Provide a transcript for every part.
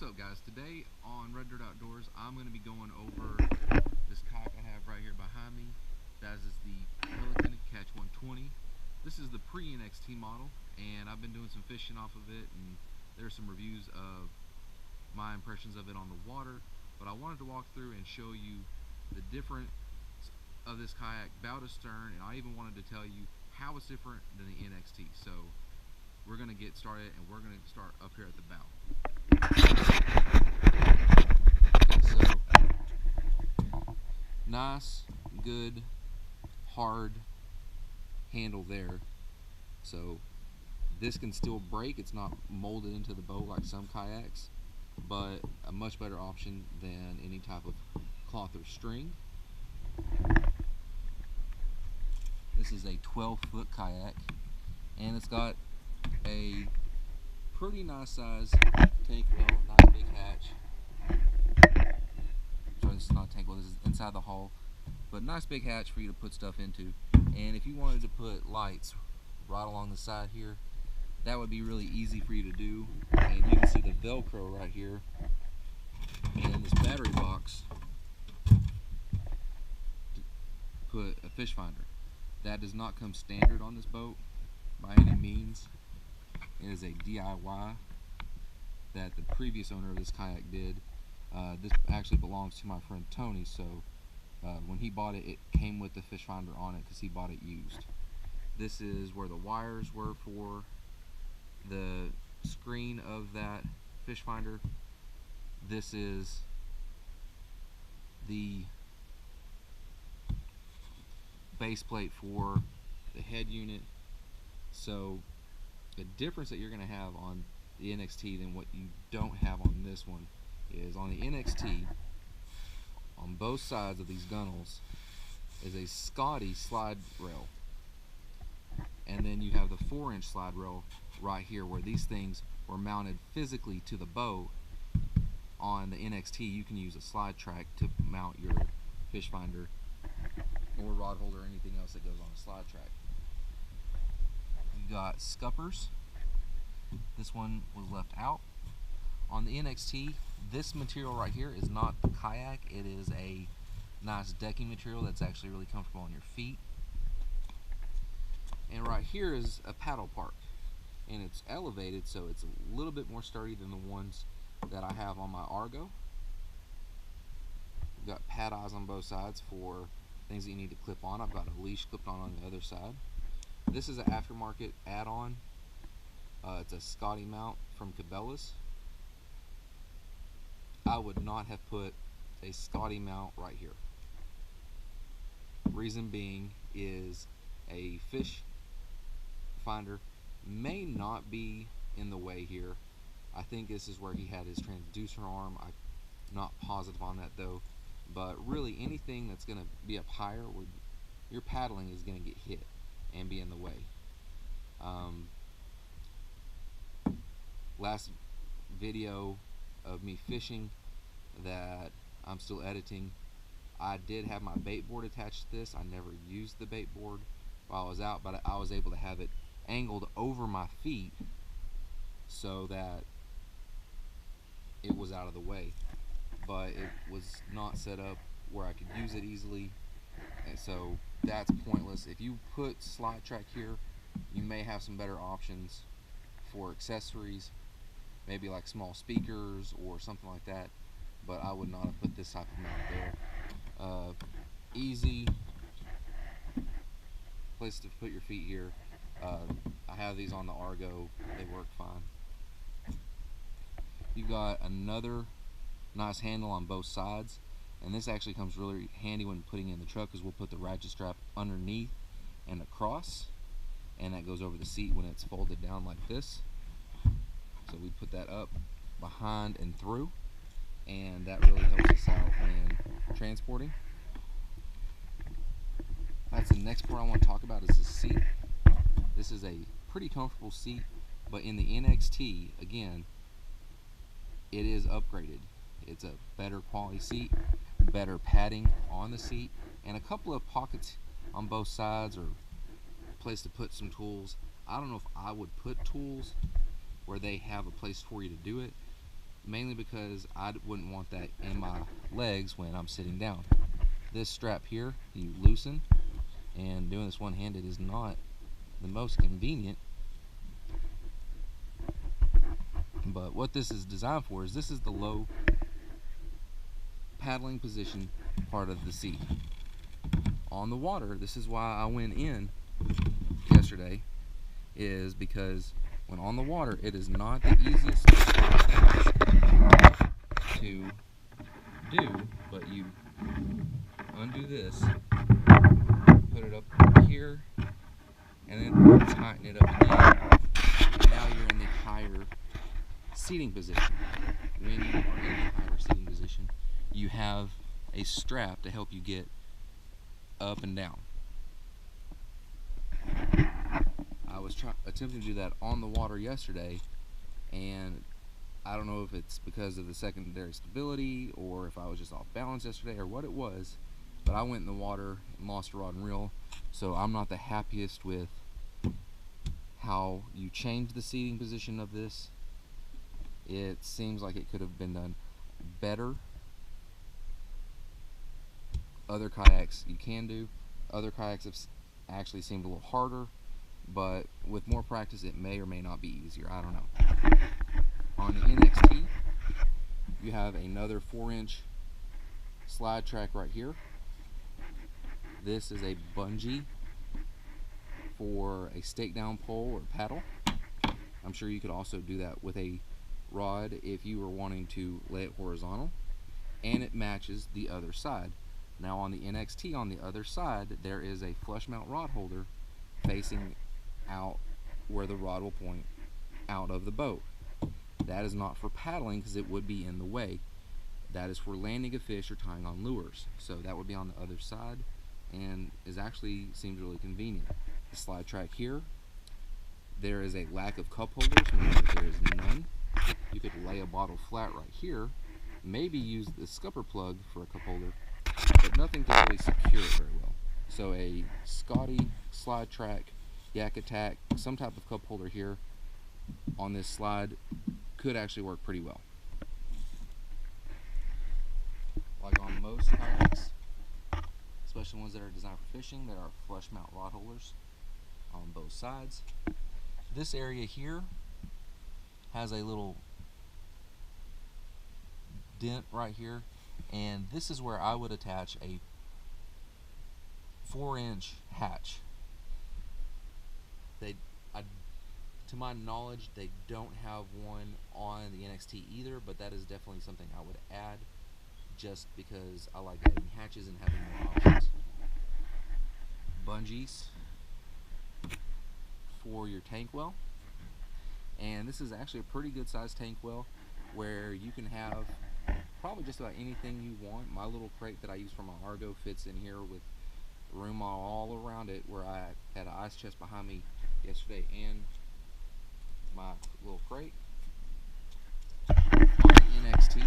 What's up, guys? Today on Red Dirt Outdoors, I'm going to be going over this kayak I have right here behind me. That is the Pelican Catch 120. This is the pre-NXT model, and I've been doing some fishing off of it, and there's some reviews of my impressions of it on the water. But I wanted to walk through and show you the difference of this kayak bow to stern, and I even wanted to tell you how it's different than the NXT. So we're going to get started, and we're going to start up here at the bow. So nice, good, hard handle there. So this can still break. It's not molded into the boat like some kayaks, but a much better option than any type of cloth or string. This is a 12-foot kayak, and it's got a pretty nice size tank well, nice big hatch. Sorry, this is not a tank well, this is inside the hull, but nice big hatch for you to put stuff into. And if you wanted to put lights right along the side here, that would be really easy for you to do. And you can see the Velcro right here, and this battery box to put a fish finder. That does not come standard on this boat by any means. It is a DIY that the previous owner of this kayak did. This actually belongs to my friend Tony, so when he bought it, it came with the fish finder on it because he bought it used. This is where the wires were for the screen of that fish finder. This is the base plate for the head unit. So the difference that you're going to have on the NXT than what you don't have on this one is on the NXT, on both sides of these gunnels is a Scotty slide rail, and then you have the 4-inch slide rail right here where these things were mounted physically to the boat. On the NXT you can use a slide track to mount your fish finder or rod holder or anything else that goes on a slide track. You got scuppers. This one was left out. On the NXT, this material right here is not the kayak. It is a nice decking material that's actually really comfortable on your feet. And right here is a paddle park, and it's elevated, so it's a little bit more sturdy than the ones that I have on my Argo. We've got pad eyes on both sides for things that you need to clip on. I've got a leash clipped on the other side. This is an aftermarket add-on. It's a Scotty mount from Cabela's. I would not have put a Scotty mount right here. Reason being is a fish finder may not be in the way here. I think this is where he had his transducer arm. I'm not positive on that though. But really anything that's going to be up higher, where your paddling is going to get hit and be in the way. Last video of me fishing that I'm still editing, I did have my bait board attached to this. I never used the bait board while I was out, but I was able to have it angled over my feet so that it was out of the way. But it was not set up where I could use it easily, and so that's pointless. If you put slide track here, you may have some better options for accessories, maybe like small speakers or something like that, but I would not have put this type of mount there. Easy place to put your feet here. I have these on the Argo, they work fine. You got another nice handle on both sides, and this actually comes really handy when putting it in the truck, because we'll put the ratchet strap underneath and across, and that goes over the seat when it's folded down like this. So we put that up, behind, and through, and that really helps us out when transporting. That's the next part I want to talk about, is the seat. This is a pretty comfortable seat, but in the NXT, again, it is upgraded. It's a better quality seat, better padding on the seat, and a couple of pockets on both sides, or a place to put some tools. I don't know if I would put tools where they have a place for you to do it, mainly because I wouldn't want that in my legs when I'm sitting down. This strap here, you loosen, and doing this one-handed is not the most convenient, but what this is designed for is this is the low paddling position part of the seat. On the water, this is why I went in yesterday, is because when on the water, it is not the easiest to do, but you undo this, put it up here, and then tighten it up again. And now you're in the higher seating position. When you are in the higher seating position, you have a strap to help you get up and down. I was attempting to do that on the water yesterday, and I don't know if it's because of the secondary stability or if I was just off balance yesterday or what it was, but I went in the water and lost a rod and reel, so I'm not the happiest with how you change the seating position of this. It seems like it could have been done better. Other kayaks you can do. Other kayaks have actually seemed a little harder, but with more practice it may or may not be easier. I don't know. On the NXT, you have another 4-inch slide track right here. This is a bungee for a stake down pole or paddle. I'm sure you could also do that with a rod if you were wanting to lay it horizontal, and it matches the other side. Now on the NXT, on the other side, there is a flush mount rod holder facing out where the rod will point out of the boat. That is not for paddling because it would be in the way. That is for landing a fish or tying on lures. So that would be on the other side, and seems really convenient. The slide track here, there is a lack of cup holders, meaning that there is none. You could lay a bottle flat right here, maybe use the scupper plug for a cup holder, but nothing to really secure it very well. So a Scotty slide track, Yak Attack, some type of cup holder here on this slide could actually work pretty well. Like on most kayaks, especially ones that are designed for fishing, there are flush mount rod holders on both sides. This area here has a little dent right here, and this is where I would attach a 4-inch hatch. To my knowledge, they don't have one on the NXT either, but that is definitely something I would add just because I like adding hatches and having more options. Bungees for your tank well, and this is actually a pretty good sized tank well where you can have probably just about anything you want. My little crate that I use for my Argo fits in here with room all around it, where I had an ice chest behind me yesterday and my little crate. On the NXT,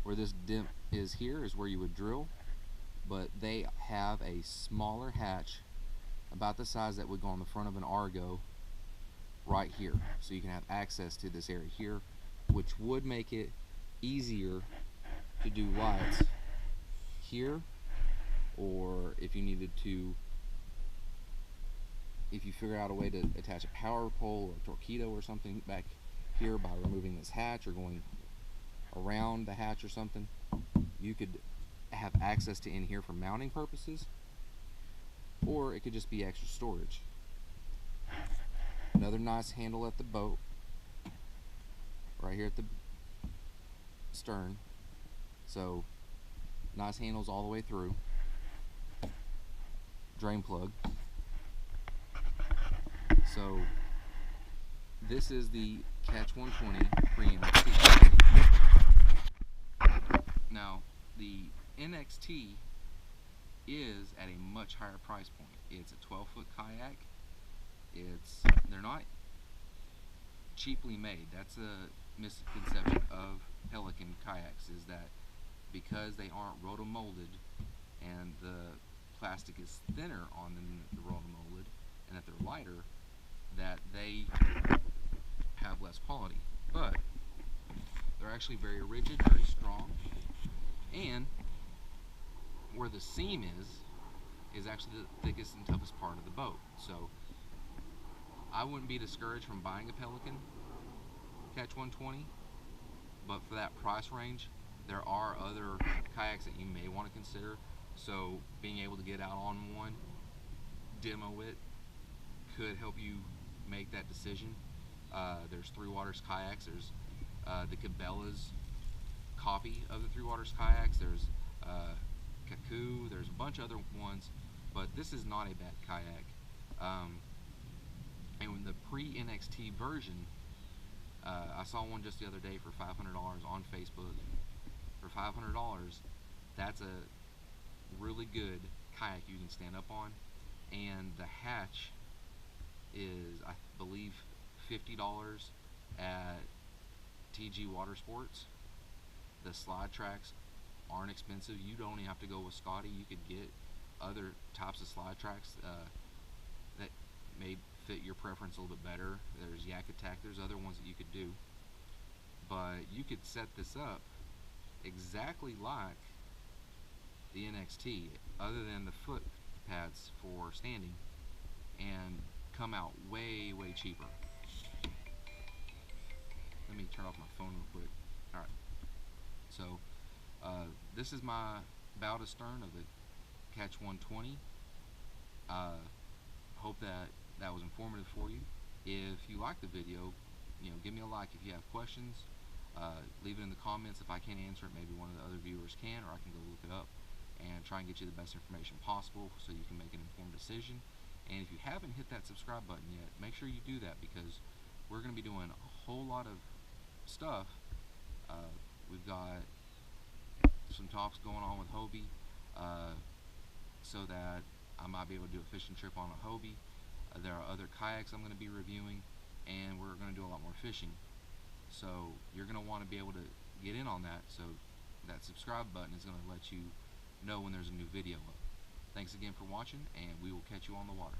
where this dent is here is where you would drill, but they have a smaller hatch about the size that would go on the front of an Argo right here, so you can have access to this area here, which would make it easier to do lights here, or if you needed to, if you figure out a way to attach a power pole or a torpedo or something back here by removing this hatch or going around the hatch or something, you could have access to in here for mounting purposes, or it could just be extra storage. Another nice handle at the boat right here at the stern, so nice handles all the way through. Drain plug. So this is the Catch 120 pre-NXT. Now the NXT is at a much higher price point. It's a 12-foot kayak. They're not cheaply made. That's a misconception of Pelican kayaks, is that because they aren't rotomolded and the plastic is thinner on them than the rotomolded, and that they're lighter, that they have less quality. But They're actually very rigid, very strong, and where the seam is actually the thickest and toughest part of the boat. So I wouldn't be discouraged from buying a Pelican Catch 120, but for that price range, there are other kayaks that you may want to consider. So being able to get out on one, demo it, could help you make that decision. There's Three Waters kayaks. There's the Cabela's copy of the Three Waters kayaks. There's Kaku. There's a bunch of other ones, but this is not a bad kayak. And when the pre-NXT version, I saw one just the other day for $500 on Facebook. For $500, that's a really good kayak you can stand up on, and the hatch is, I believe, $50 at TG Water Sports. The slide tracks aren't expensive. You don't even have to go with Scotty. You could get other types of slide tracks that may fit your preference a little bit better. There's Yak Attack. There's other ones that you could do, but you could set this up exactly like the NXT, other than the foot pads for standing, and come out way cheaper. Let me turn off my phone real quick. Alright, so this is my bow to stern of the Catch 120. Hope that was informative for you. If you like the video, give me a like. If you have questions, leave it in the comments. If I can't answer it, maybe one of the other viewers can, or I can go look it up and try and get you the best information possible so you can make an informed decision. And if you haven't hit that subscribe button yet, make sure you do that, because we're going to be doing a whole lot of stuff. We've got some talks going on with Hobie, so that I might be able to do a fishing trip on a Hobie. There are other kayaks I'm going to be reviewing, and we're going to do a lot more fishing. So you're going to want to be able to get in on that, so that subscribe button is going to let you know when there's a new video up. Thanks again for watching, and we will catch you on the water.